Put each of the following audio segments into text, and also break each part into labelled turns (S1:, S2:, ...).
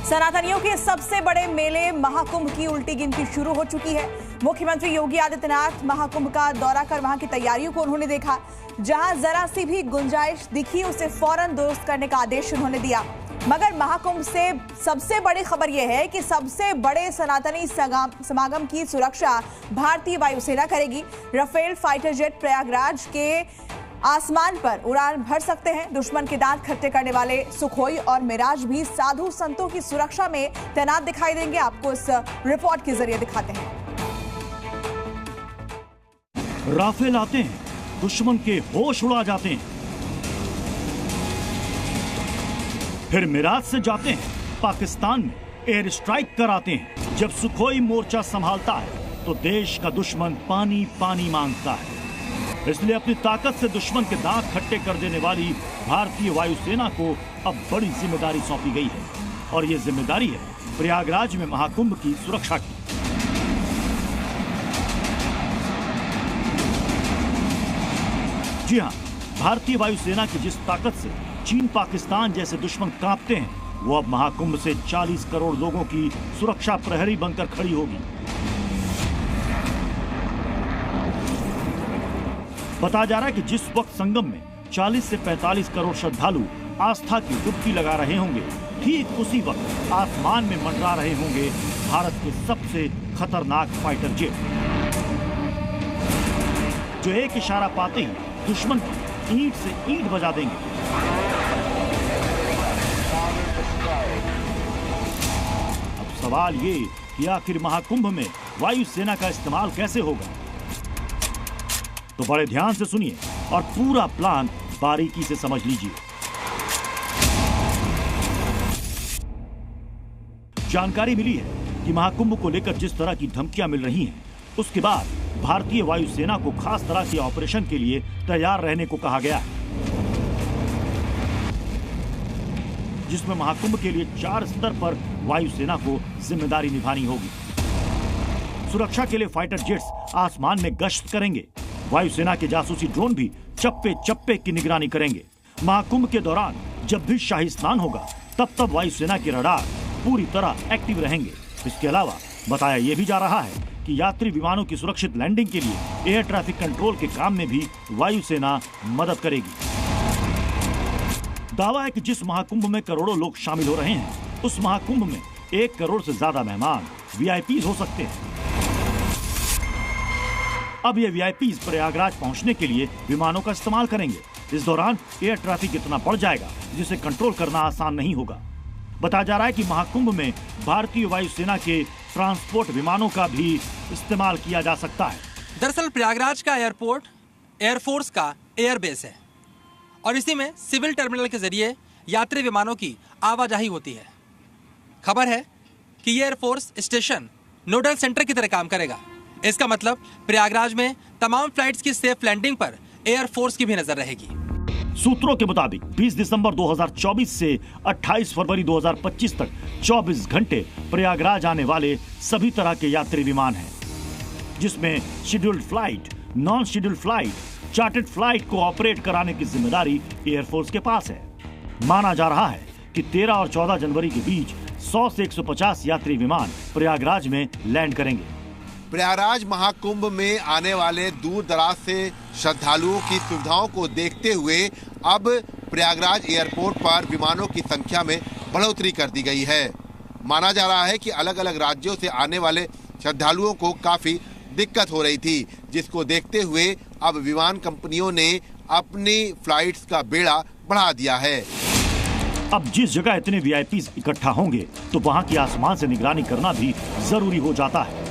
S1: सनातनियों के सबसे बड़े मेले महाकुंभ की उल्टी गिनती शुरू हो चुकी है। मुख्यमंत्री योगी आदित्यनाथ महाकुंभ का दौरा कर वहां की तैयारियों को उन्होंने देखा। जहां जरा सी भी गुंजाइश दिखी उसे फौरन दुरुस्त करने का आदेश उन्होंने दिया। मगर महाकुंभ से सबसे बड़ी खबर यह है कि सबसे बड़े सनातनी समागम की सुरक्षा भारतीय वायुसेना करेगी। राफेल फाइटर जेट प्रयागराज के आसमान पर उड़ान भर सकते हैं। दुश्मन के दांत खट्टे करने वाले सुखोई और मिराज भी साधु संतों की सुरक्षा में तैनात दिखाई देंगे। आपको इस रिपोर्ट के जरिए दिखाते हैं।
S2: राफेल आते हैं, दुश्मन के होश उड़ा जाते हैं, फिर मिराज से जाते हैं, पाकिस्तान में एयर स्ट्राइक कराते हैं। जब सुखोई मोर्चा संभालता है तो देश का दुश्मन पानी पानी मांगता है। इसलिए अपनी ताकत से दुश्मन के दांत खट्टे कर देने वाली भारतीय वायुसेना को अब बड़ी जिम्मेदारी सौंपी गई है और ये जिम्मेदारी है प्रयागराज में महाकुंभ की सुरक्षा की। जी हां, भारतीय वायुसेना की जिस ताकत से चीन पाकिस्तान जैसे दुश्मन कांपते हैं, वो अब महाकुंभ से 40 करोड़ लोगों की सुरक्षा प्रहरी बनकर खड़ी होगी। बताया जा रहा है कि जिस वक्त संगम में 40 से 45 करोड़ श्रद्धालु आस्था की डुबकी लगा रहे होंगे, ठीक उसी वक्त आसमान में मंडरा रहे होंगे भारत के सबसे खतरनाक फाइटर जेट, जो एक इशारा पाते ही दुश्मन की ईंट से ईंट बजा देंगे। अब सवाल ये कि आखिर महाकुंभ में वायुसेना का इस्तेमाल कैसे होगा? तो बड़े ध्यान से सुनिए और पूरा प्लान बारीकी से समझ लीजिए। जानकारी मिली है कि महाकुंभ को लेकर जिस तरह की धमकियां मिल रही हैं, उसके बाद भारतीय वायुसेना को खास तरह के ऑपरेशन के लिए तैयार रहने को कहा गया है, जिसमें महाकुंभ के लिए 4 स्तर पर वायुसेना को जिम्मेदारी निभानी होगी। सुरक्षा के लिए फाइटर जेट्स आसमान में गश्त करेंगे। वायुसेना के जासूसी ड्रोन भी चप्पे चप्पे की निगरानी करेंगे। महाकुंभ के दौरान जब भी शाही स्नान होगा, तब वायुसेना के रडार पूरी तरह एक्टिव रहेंगे। इसके अलावा बताया यह भी जा रहा है कि यात्री विमानों की सुरक्षित लैंडिंग के लिए एयर ट्रैफिक कंट्रोल के काम में भी वायुसेना मदद करेगी। दावा है कि जिस महाकुंभ में करोड़ों लोग शामिल हो रहे हैं, उस महाकुंभ में 1 करोड़ से ज्यादा मेहमान वीआईपी हो सकते हैं। अब ये वीआईपी प्रयागराज पहुंचने के लिए विमानों का इस्तेमाल करेंगे। इस दौरान एयर ट्रैफिक इतना बढ़ जाएगा जिसे कंट्रोल करना आसान नहीं होगा। बताया जा रहा है कि महाकुंभ में भारतीय वायुसेना के ट्रांसपोर्ट विमानों का भी इस्तेमाल किया जा सकता है।
S3: दरअसल प्रयागराज का एयरपोर्ट एयरफोर्स का एयरबेस है और इसी में सिविल टर्मिनल के जरिए यात्री विमानों की आवाजाही होती है। खबर है कि ये एयरफोर्स स्टेशन नोडल सेंटर की तरह काम करेगा। इसका मतलब प्रयागराज में तमाम फ्लाइट्स की सेफ लैंडिंग पर एयरफोर्स की भी नजर रहेगी।
S2: सूत्रों के मुताबिक 20 दिसंबर 2024 से 28 फरवरी 2025 तक 24 घंटे प्रयागराज आने वाले सभी तरह के यात्री विमान हैं, जिसमें scheduled flight, non scheduled flight, chartered flight को ऑपरेट कराने की जिम्मेदारी एयरफोर्स के पास है। माना जा रहा है कि 13 और 14 जनवरी के बीच 100 से 150 यात्री विमान प्रयागराज में लैंड करेंगे।
S4: प्रयागराज महाकुंभ में आने वाले दूर दराज से श्रद्धालुओं की सुविधाओं को देखते हुए अब प्रयागराज एयरपोर्ट पर विमानों की संख्या में बढ़ोतरी कर दी गई है। माना जा रहा है कि अलग अलग राज्यों से आने वाले श्रद्धालुओं को काफी दिक्कत हो रही थी, जिसको देखते हुए अब विमान कंपनियों ने अपनी फ्लाइट्स का बेड़ा बढ़ा दिया है।
S2: अब जिस जगह इतने वीआईपी इकट्ठा होंगे तो वहां की आसमान से निगरानी करना भी जरूरी हो जाता है।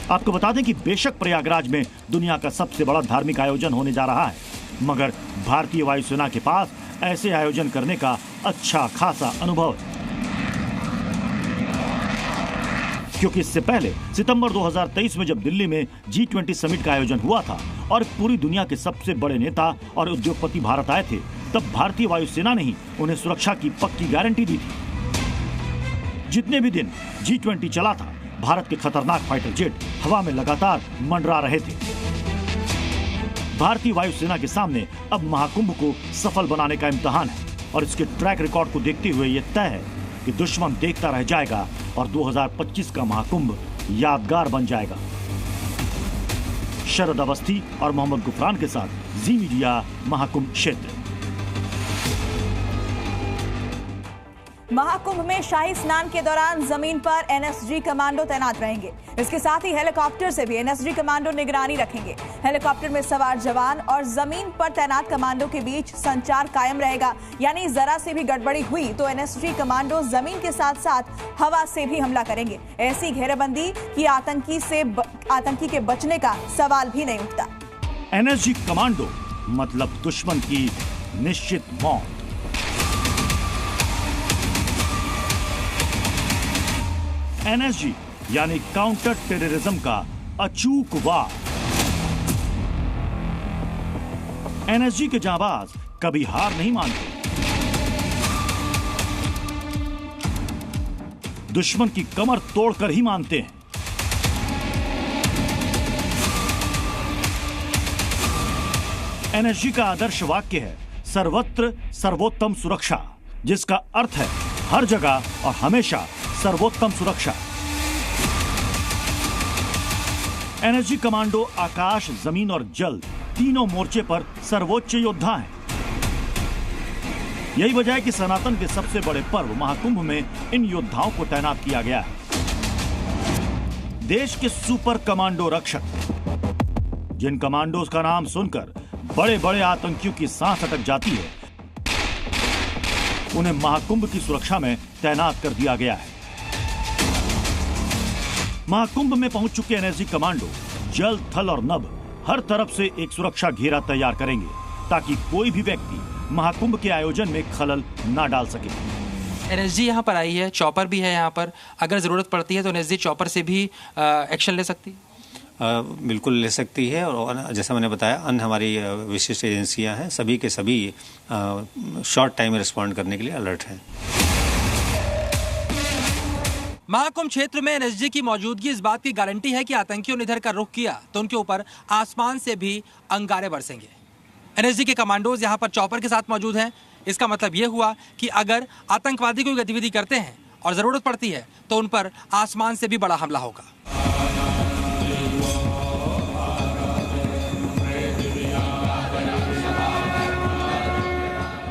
S2: आपको बता दें कि बेशक प्रयागराज में दुनिया का सबसे बड़ा धार्मिक आयोजन होने जा रहा है, मगर भारतीय वायुसेना के पास ऐसे आयोजन करने का अच्छा खासा अनुभव है, क्योंकि इससे पहले सितंबर 2023 में जब दिल्ली में G20 समिट का आयोजन हुआ था और पूरी दुनिया के सबसे बड़े नेता और उद्योगपति भारत आए थे, तब भारतीय वायुसेना ने ही उन्हें सुरक्षा की पक्की गारंटी दी थी। जितने भी दिन G20 चला था, भारत के खतरनाक फाइटर जेट हवा में लगातार मंडरा रहे थे। भारतीय वायुसेना के सामने अब महाकुंभ को सफल बनाने का इम्तिहान है। और इसके ट्रैक रिकॉर्ड को देखते हुए यह तय है कि दुश्मन देखता रह जाएगा और 2025 का महाकुंभ यादगार बन जाएगा। शरद अवस्थी और मोहम्मद गुफरान के साथ जी मीडिया, महाकुंभ क्षेत्र।
S1: महाकुंभ में शाही स्नान के दौरान जमीन पर एनएसजी कमांडो तैनात रहेंगे। इसके साथ ही हेलीकॉप्टर से भी एनएसजी कमांडो निगरानी रखेंगे। हेलीकॉप्टर में सवार जवान और जमीन पर तैनात कमांडो के बीच संचार कायम रहेगा, यानी जरा से भी गड़बड़ी हुई तो एनएसजी कमांडो जमीन के साथ साथ हवा से भी हमला करेंगे। ऐसी घेरेबंदी की आतंकी के बचने का सवाल भी नहीं उठता।
S2: एनएसजी कमांडो मतलब दुश्मन की निश्चित मौत। एनएसजी यानी काउंटर टेररिज्म का अचूक वार। एनएसजी के जांबाज कभी हार नहीं मानते। दुश्मन की कमर तोड़कर ही मानते हैं। एनएसजी का आदर्श वाक्य है सर्वत्र सर्वोत्तम सुरक्षा, जिसका अर्थ है हर जगह और हमेशा सर्वोत्तम सुरक्षा। एनएसजी कमांडो आकाश, जमीन और जल तीनों मोर्चे पर सर्वोच्च योद्धा हैं। यही वजह है कि सनातन के सबसे बड़े पर्व महाकुंभ में इन योद्धाओं को तैनात किया गया है। देश के सुपर कमांडो रक्षक, जिन कमांडोज का नाम सुनकर बड़े बड़े आतंकियों की सांस अटक जाती है, उन्हें महाकुंभ की सुरक्षा में तैनात कर दिया गया है। महाकुंभ में पहुंच चुके एनएसजी कमांडो जल, थल और नभ हर तरफ से एक सुरक्षा घेरा तैयार करेंगे ताकि कोई भी व्यक्ति महाकुंभ के आयोजन में खलल ना डाल सके।
S3: एनएसजी यहाँ पर आई है, चॉपर भी है यहाँ पर। अगर जरूरत पड़ती है तो एनएसजी चॉपर से भी एक्शन ले सकती है।
S5: बिल्कुल ले सकती है। और जैसा मैंने बताया, अन्य हमारी विशिष्ट एजेंसियां हैं, सभी के सभी शॉर्ट टाइम में रिस्पॉन्ड करने के लिए अलर्ट हैं।
S3: महाकुंभ क्षेत्र में एनएसजी की मौजूदगी इस बात की गारंटी है कि आतंकियों ने इधर का रुख किया तो उनके ऊपर आसमान से भी अंगारे बरसेंगे। एनएसजी के कमांडोज यहाँ पर चॉपर के साथ मौजूद हैं। इसका मतलब यह हुआ कि अगर आतंकवादी कोई गतिविधि करते हैं और जरूरत पड़ती है तो उन पर आसमान से भी बड़ा हमला होगा।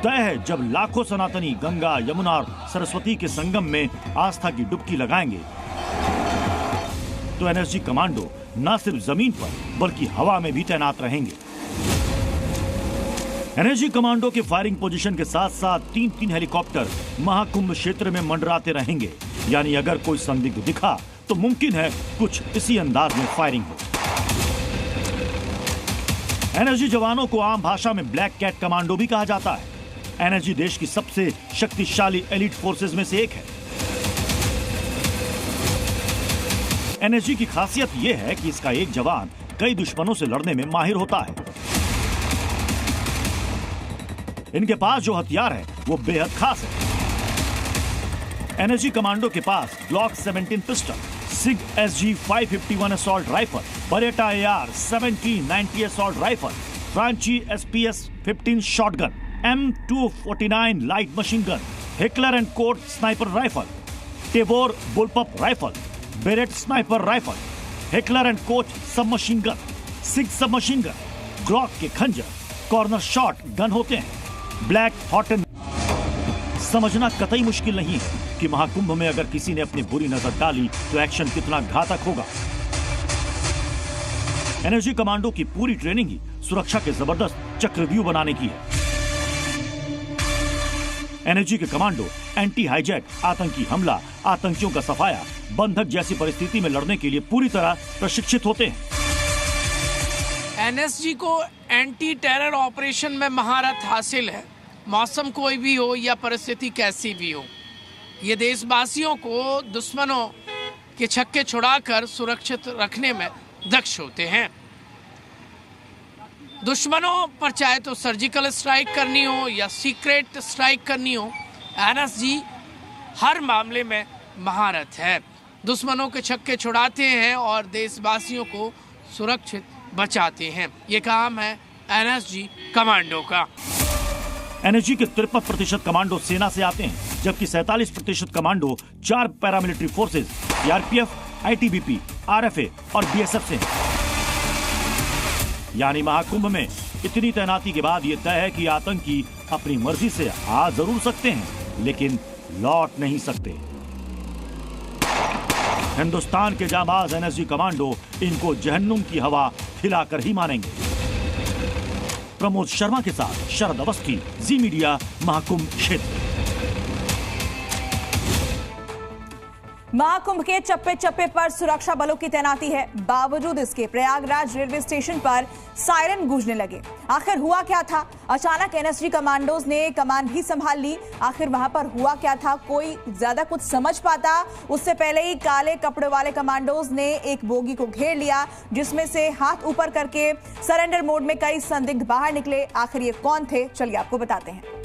S2: तय है जब लाखों सनातनी गंगा, यमुना और सरस्वती के संगम में आस्था की डुबकी लगाएंगे तो एनएसजी कमांडो न सिर्फ जमीन पर बल्कि हवा में भी तैनात रहेंगे। एनएसजी कमांडो के फायरिंग पोजीशन के साथ साथ 3-3 हेलीकॉप्टर महाकुंभ क्षेत्र में मंडराते रहेंगे, यानी अगर कोई संदिग्ध दिखा तो मुमकिन है कुछ इसी अंदाज में फायरिंग हो। एनएसजी जवानों को आम भाषा में ब्लैक कैट कमांडो भी कहा जाता है। एनएसजी देश की सबसे शक्तिशाली एलिट फोर्सेज में से एक है। एनएसजी की खासियत यह है कि इसका एक जवान कई दुश्मनों से लड़ने में माहिर होता है। इनके पास जो हथियार है वो बेहद खास है। एनएसजी कमांडो के पास Glock 17 pistol, Sig SG 551 assault rifle, Beretta AR 1790 assault rifle, Franchi SPS 15 shotgun, M249 light machine gun, Heckler and Koch sniper rifle, Tavor bullpup rifle, Barrett sniper rifle, Heckler and Koch sub machine gun, Sig sub machine gun, Glock के खंजर, corner shot gun होते हैं, black Horton. समझना कतई मुश्किल नहीं है कि महाकुंभ में अगर किसी ने अपनी बुरी नजर डाली तो एक्शन कितना घातक होगा। एनएसजी कमांडो की पूरी ट्रेनिंग ही सुरक्षा के जबरदस्त चक्रव्यूह बनाने की है। एनएसजी के कमांडो एंटी हाईजैक, आतंकी हमला, आतंकियों का सफाया, बंधक जैसी परिस्थिति में लड़ने के लिए पूरी तरह प्रशिक्षित होते हैं।
S6: एनएसजी को एंटी टेरर ऑपरेशन में महारत हासिल है। मौसम कोई भी हो या परिस्थिति कैसी भी हो, ये देशवासियों को दुश्मनों के छक्के छुड़ाकर सुरक्षित रखने में दक्ष होते हैं। दुश्मनों पर चाहे तो सर्जिकल स्ट्राइक करनी हो या सीक्रेट स्ट्राइक करनी हो, एनएसजी हर मामले में महारत है। दुश्मनों के छक्के छुड़ाते हैं और देशवासियों को सुरक्षित बचाते हैं। ये काम है एनएसजी कमांडो का।
S2: एनएसजी के 53% कमांडो सेना से आते हैं, जबकि 47% commando 4 paramilitary forces CRPF, ITBP, RFA और बीएसएफ से हैं। यानी महाकुंभ में इतनी तैनाती के बाद यह तय है कि आतंकी अपनी मर्जी से आ जरूर सकते हैं, लेकिन लौट नहीं सकते। हिंदुस्तान के जाबाज एनएसजी कमांडो इनको जहन्नुम की हवा खिलाकर ही मानेंगे। प्रमोद शर्मा के साथ शरद अवस्थी, जी मीडिया, महाकुंभ क्षेत्र।
S1: महाकुंभ के चप्पे चप्पे पर सुरक्षा बलों की तैनाती है। बावजूद इसके प्रयागराज रेलवे स्टेशन पर सायरन गूंजने लगे। आखिर हुआ क्या था? अचानक एनएसजी कमांडोज ने कमान भी संभाल ली। आखिर वहां पर हुआ क्या था? कोई ज्यादा कुछ समझ पाता उससे पहले ही काले कपड़े वाले कमांडोज ने एक बोगी को घेर लिया, जिसमें से हाथ ऊपर करके सरेंडर मोड में कई संदिग्ध बाहर निकले। आखिर ये कौन थे, चलिए आपको बताते हैं।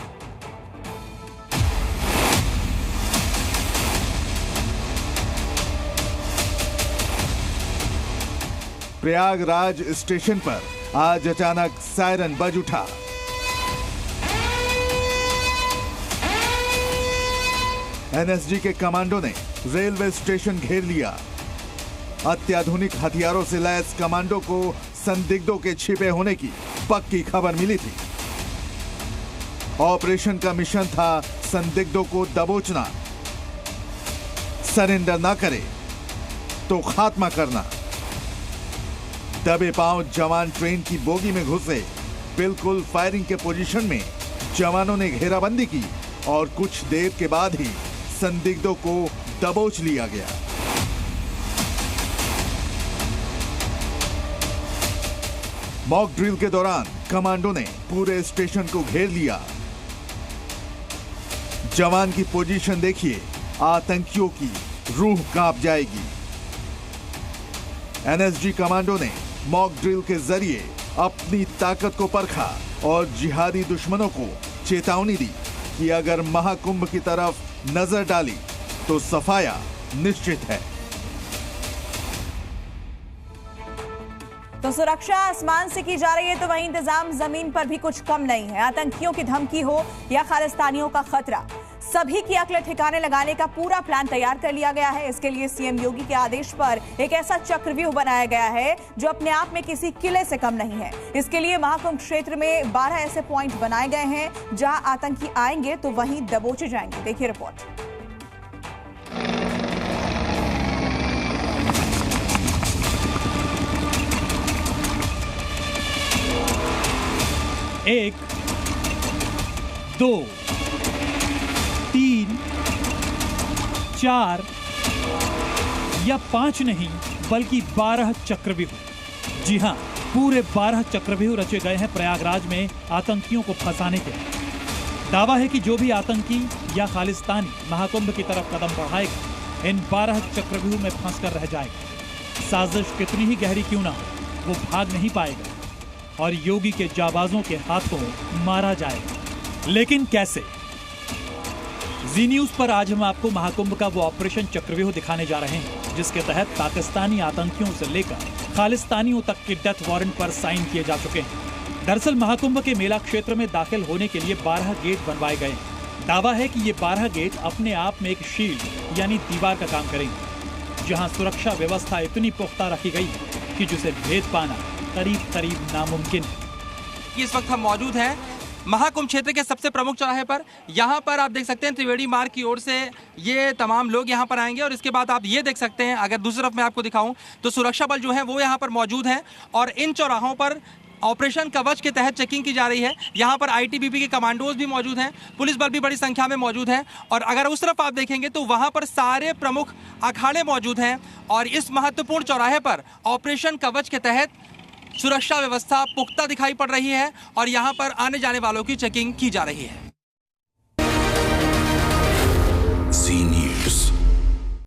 S7: प्रयागराज स्टेशन पर आज अचानक सायरन बज उठा। एनएसजी के कमांडो ने रेलवे स्टेशन घेर लिया। अत्याधुनिक हथियारों से लैस कमांडो को संदिग्धों के छिपे होने की पक्की खबर मिली थी। ऑपरेशन का मिशन था संदिग्धों को दबोचना, सरेंडर ना करे तो खात्मा करना। दबे पांव जवान ट्रेन की बोगी में घुसे। बिल्कुल फायरिंग के पोजीशन में जवानों ने घेराबंदी की और कुछ देर के बाद ही संदिग्धों को दबोच लिया गया। मॉक ड्रिल के दौरान कमांडो ने पूरे स्टेशन को घेर लिया। जवान की पोजीशन देखिए, आतंकियों की रूह कांप जाएगी। एनएसजी कमांडो ने मॉक ड्रिल के जरिए अपनी ताकत को परखा और जिहादी दुश्मनों को चेतावनी दी कि अगर महाकुंभ की तरफ नजर डाली तो सफाया निश्चित है।
S1: तो सुरक्षा आसमान से की जा रही है, तो वहीं इंतजाम जमीन पर भी कुछ कम नहीं है। आतंकियों की धमकी हो या खालिस्तानियों का खतरा, सभी की अक्ल ठिकाने लगाने का पूरा प्लान तैयार कर लिया गया है। इसके लिए सीएम योगी के आदेश पर एक ऐसा चक्रव्यूह बनाया गया है जो अपने आप में किसी किले से कम नहीं है। इसके लिए महाकुंभ क्षेत्र में 12 ऐसे पॉइंट बनाए गए हैं जहां आतंकी आएंगे तो वहीं दबोचे जाएंगे। देखिए रिपोर्ट।
S8: एक, 2, 3, 4 या 5 नहीं बल्कि 12 चक्रव्यूह। जी हां, पूरे 12 चक्रव्यूह रचे गए हैं प्रयागराज में आतंकियों को फंसाने के लिए। दावा है कि जो भी आतंकी या खालिस्तानी महाकुंभ की तरफ कदम बढ़ाएगा, इन 12 चक्रव्यूह में फंस कर रह जाएगा। साजिश कितनी ही गहरी क्यों ना हो, वो भाग नहीं पाएगा और योगी के जाबाजों के हाथों मारा जाएगा। लेकिन कैसे? जी न्यूज पर आज हम आपको महाकुंभ का वो ऑपरेशन चक्रव्यूह दिखाने जा रहे हैं जिसके तहत पाकिस्तानी आतंकियों से लेकर खालिस्तानियों तक के डेथ वारंट पर साइन किए जा चुके हैं। दरअसल महाकुंभ के मेला क्षेत्र में दाखिल होने के लिए 12 गेट बनवाए गए। दावा है कि ये 12 गेट अपने आप में एक शील्ड यानी दीवार का काम करेंगे, जहां सुरक्षा व्यवस्था इतनी पुख्ता रखी गई है कि जिसे भेद पाना करीब करीब नामुमकिन है।
S3: इस वक्त हम मौजूद हैं महाकुंभ क्षेत्र के सबसे प्रमुख चौराहे पर। यहाँ पर आप देख सकते हैं त्रिवेणी मार्ग की ओर से ये तमाम लोग यहाँ पर आएंगे और इसके बाद आप ये देख सकते हैं, अगर दूसरी तरफ मैं आपको दिखाऊं तो सुरक्षा बल जो है वो यहाँ पर मौजूद हैं और इन चौराहों पर ऑपरेशन कवच के तहत चेकिंग की जा रही है। यहाँ पर आईटीबीपी के कमांडोज भी मौजूद हैं, पुलिस बल भी बड़ी संख्या में मौजूद है और अगर उस तरफ आप देखेंगे तो वहाँ पर सारे प्रमुख अखाड़े मौजूद हैं और इस महत्वपूर्ण चौराहे पर ऑपरेशन कवच के तहत सुरक्षा व्यवस्था पुख्ता दिखाई पड़ रही है और यहाँ पर आने जाने वालों की चेकिंग की जा रही है।